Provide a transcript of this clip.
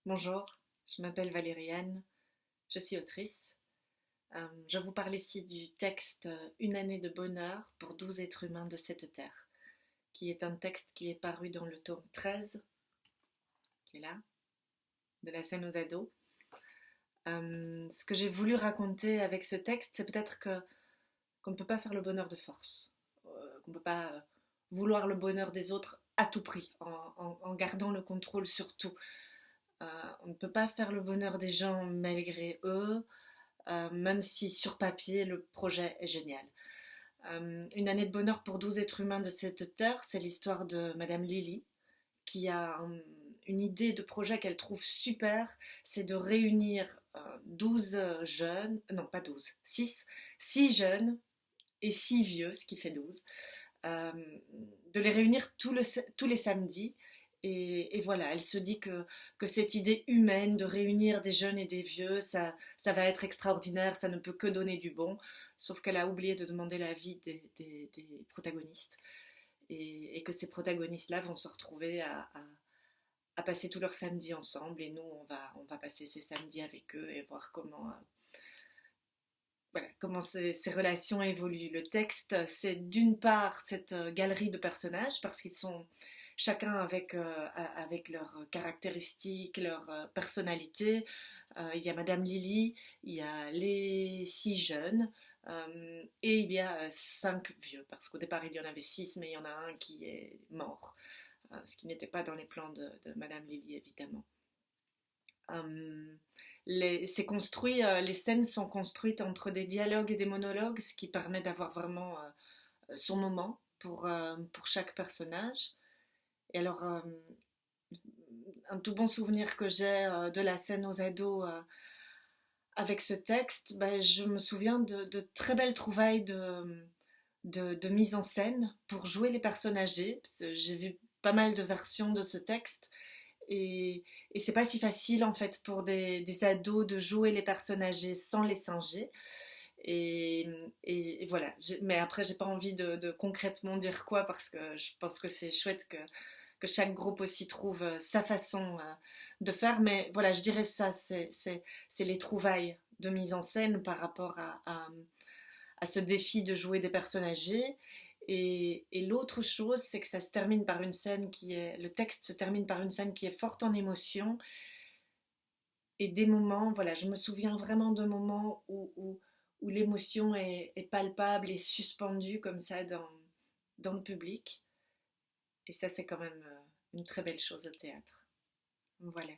Bonjour, je m'appelle Valériane, je suis autrice. Je vous parle ici du texte Une année de bonheur pour 12 êtres humains de cette terre, qui est un texte qui est paru dans le tome 13, qui est là, de la scène aux ados. Ce que j'ai voulu raconter avec ce texte, c'est peut-être qu'on ne peut pas faire le bonheur de force, qu'on ne peut pas vouloir le bonheur des autres à tout prix, en gardant le contrôle sur tout. On ne peut pas faire le bonheur des gens malgré eux, même si sur papier le projet est génial. Une année de bonheur pour 12 êtres humains de cette terre, c'est l'histoire de Madame Lily, qui a une idée de projet qu'elle trouve super, c'est de réunir 12 jeunes, non pas 12, 6 jeunes et 6 vieux, ce qui fait 12, euh, de les réunir tous les samedis. Et voilà, elle se dit que cette idée humaine de réunir des jeunes et des vieux, ça va être extraordinaire, ça ne peut que donner du bon. Sauf qu'elle a oublié de demander l'avis des protagonistes. Et que ces protagonistes-là vont se retrouver à passer tous leurs samedis ensemble. Et nous, on va passer ces samedis avec eux et voir comment ces relations évoluent. Le texte, c'est d'une part cette galerie de personnages, parce qu'ils sont chacun avec leurs caractéristiques, leur personnalité. Il y a Madame Lily, il y a les 6 jeunes, et il y a 5 vieux, parce qu'au départ il y en avait 6, mais il y en a un qui est mort, ce qui n'était pas dans les plans de Madame Lily, évidemment. C'est construit, les scènes sont construites entre des dialogues et des monologues, ce qui permet d'avoir vraiment son moment pour chaque personnage. Et alors, un tout bon souvenir que j'ai de la scène aux ados avec ce texte, ben, je me souviens de très belles trouvailles de mise en scène pour jouer les personnes âgées. J'ai vu pas mal de versions de ce texte. Et c'est pas si facile en fait pour des ados de jouer les personnes âgées sans les singer. Et, et voilà. Mais après, j'ai pas envie de concrètement dire quoi parce que je pense que c'est chouette que chaque groupe aussi trouve sa façon de faire. Mais voilà, je dirais ça, c'est les trouvailles de mise en scène par rapport à ce défi de jouer des personnes âgées. Et l'autre chose, c'est que ça se termine par une scène le texte se termine par une scène qui est forte en émotion et des moments, voilà, je me souviens vraiment de moments où l'émotion est palpable et suspendue comme ça dans le public. Et ça, c'est quand même une très belle chose au théâtre. Voilà.